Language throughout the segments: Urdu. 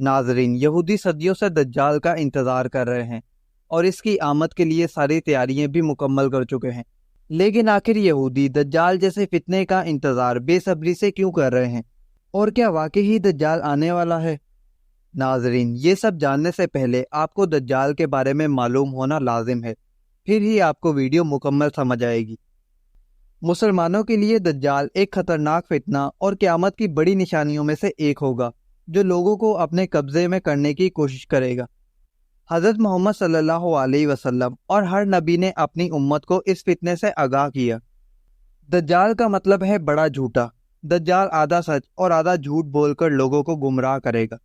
ناظرین، یہودی صدیوں سے دجال کا انتظار کر رہے ہیں اور اس کی آمد کے لیے ساری تیاریاں بھی مکمل کر چکے ہیں، لیکن آخر یہودی دجال جیسے فتنے کا انتظار بے صبری سے کیوں کر رہے ہیں؟ اور کیا واقعی ہی دجال آنے والا ہے؟ ناظرین، یہ سب جاننے سے پہلے آپ کو دجال کے بارے میں معلوم ہونا لازم ہے، پھر ہی آپ کو ویڈیو مکمل سمجھ آئے گی۔ مسلمانوں کے لیے دجال ایک خطرناک فتنہ اور قیامت کی بڑی نشانیوں میں سے ایک ہوگا جو لوگوں کو اپنے قبضے میں کرنے کی کوشش کرے گا۔ حضرت محمد صلی اللہ علیہ وسلم اور ہر نبی نے اپنی امت کو اس فتنے سے آگاہ کیا۔ دجال کا مطلب ہے بڑا جھوٹا۔ دجال آدھا سچ اور آدھا جھوٹ بول کر لوگوں کو گمراہ کرے گا۔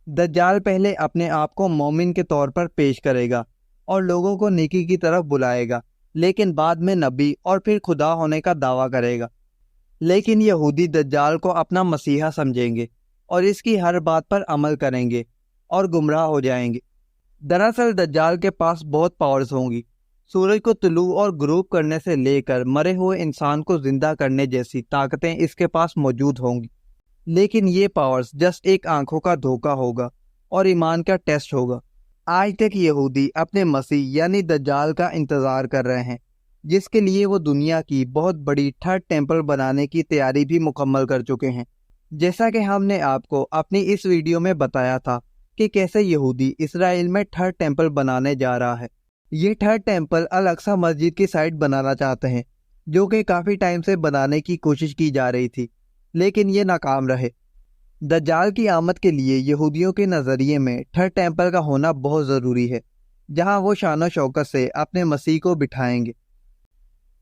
دجال پہلے اپنے آپ کو مومن کے طور پر پیش کرے گا اور لوگوں کو نیکی کی طرف بلائے گا، لیکن بعد میں نبی اور پھر خدا ہونے کا دعویٰ کرے گا۔ لیکن یہودی دجال کو اپنا مسیحا سمجھیں گے اور اس کی ہر بات پر عمل کریں گے اور گمراہ ہو جائیں گے۔ دراصل دجال کے پاس بہت پاورز ہوں گی۔ سورج کو طلوع اور غروب کرنے سے لے کر مرے ہوئے انسان کو زندہ کرنے جیسی طاقتیں اس کے پاس موجود ہوں گی، لیکن یہ پاورز جسٹ ایک آنکھوں کا دھوکہ ہوگا اور ایمان کا ٹیسٹ ہوگا۔ آج تک یہودی اپنے مسیح یعنی دجال کا انتظار کر رہے ہیں، جس کے لیے وہ دنیا کی بہت بڑی تھرڈ ٹیمپل بنانے کی تیاری بھی مکمل کر چکے ہیں۔ جیسا کہ ہم نے آپ کو اپنی اس ویڈیو میں بتایا تھا کہ کیسے یہودی اسرائیل میں تھرڈ ٹیمپل بنانے جا رہا ہے۔ یہ تھرڈ ٹیمپل الاقصی مسجد کی سائٹ بنانا چاہتے ہیں، جو کہ کافی ٹائم سے بنانے کی کوشش کی جا رہی تھی، لیکن یہ ناکام رہے۔ دجال کی آمد کے لیے یہودیوں کے نظریے میں تھرڈ ٹیمپل کا ہونا بہت ضروری ہے، جہاں وہ شان و شوکت سے اپنے مسیح کو بٹھائیں گے۔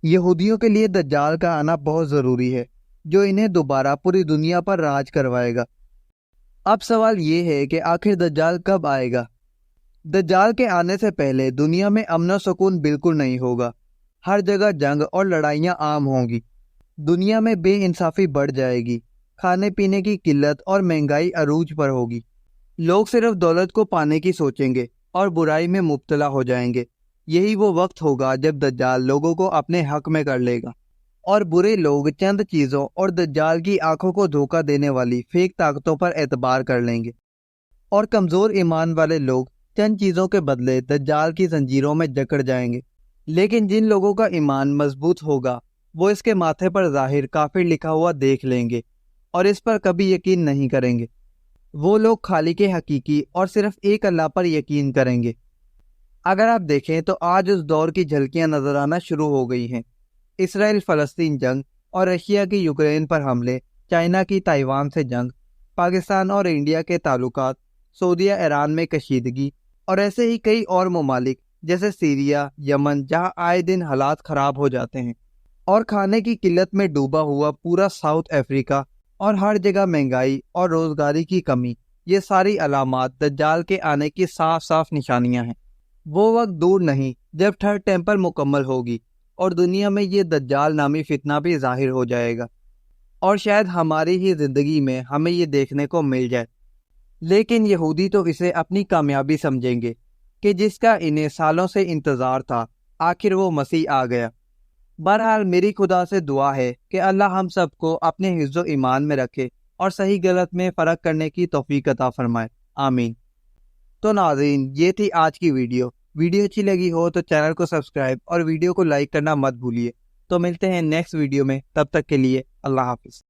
یہودیوں کے لیے دجال کا آنا بہت ضروری ہے، جو انہیں دوبارہ پوری دنیا پر راج کروائے گا۔ اب سوال یہ ہے کہ آخر دجال کب آئے گا؟ دجال کے آنے سے پہلے دنیا میں امن و سکون بالکل نہیں ہوگا۔ ہر جگہ جنگ اور لڑائیاں عام ہوں گی۔ دنیا میں بے انصافی بڑھ جائے گی۔ کھانے پینے کی قلت اور مہنگائی عروج پر ہوگی۔ لوگ صرف دولت کو پانے کی سوچیں گے اور برائی میں مبتلا ہو جائیں گے۔ یہی وہ وقت ہوگا جب دجال لوگوں کو اپنے حق میں کر لے گا، اور برے لوگ چند چیزوں اور دجال کی آنکھوں کو دھوکہ دینے والی فیک طاقتوں پر اعتبار کر لیں گے، اور کمزور ایمان والے لوگ چند چیزوں کے بدلے دجال کی زنجیروں میں جکڑ جائیں گے۔ لیکن جن لوگوں کا ایمان مضبوط ہوگا وہ اس کے ماتھے پر ظاہر کافر لکھا ہوا دیکھ لیں گے اور اس پر کبھی یقین نہیں کریں گے۔ وہ لوگ خالق حقیقی اور صرف ایک اللہ پر یقین کریں گے۔ اگر آپ دیکھیں تو آج اس دور کی جھلکیاں نظر آنا شروع ہو گئی ہیں۔ اسرائیل فلسطین جنگ اور رشیا کی یوکرین پر حملے، چائنا کی تائیوان سے جنگ، پاکستان اور انڈیا کے تعلقات، سعودیہ ایران میں کشیدگی، اور ایسے ہی کئی اور ممالک جیسے سیریا، یمن، جہاں آئے دن حالات خراب ہو جاتے ہیں، اور کھانے کی قلت میں ڈوبا ہوا پورا ساؤتھ افریقہ، اور ہر جگہ مہنگائی اور روزگاری کی کمی، یہ ساری علامات دجال کے آنے کی صاف صاف نشانیاں ہیں۔ وہ وقت دور نہیں جب تھرڈ ٹیمپل مکمل ہوگی اور دنیا میں یہ دجال نامی فتنہ بھی ظاہر ہو جائے گا، اور شاید ہماری ہی زندگی میں ہمیں یہ دیکھنے کو مل جائے۔ لیکن یہودی تو اسے اپنی کامیابی سمجھیں گے کہ جس کا انہیں سالوں سے انتظار تھا، آخر وہ مسیح آ گیا۔ بہرحال میری خدا سے دعا ہے کہ اللہ ہم سب کو اپنے حفظ و ایمان میں رکھے اور صحیح غلط میں فرق کرنے کی توفیق عطا فرمائے، آمین۔ تو ناظرین، یہ تھی آج کی ویڈیو اچھی لگی ہو تو چینل کو سبسکرائب اور ویڈیو کو لائک کرنا مت بھولیے۔ تو ملتے ہیں نیکسٹ ویڈیو میں، تب تک کے لیے اللہ حافظ۔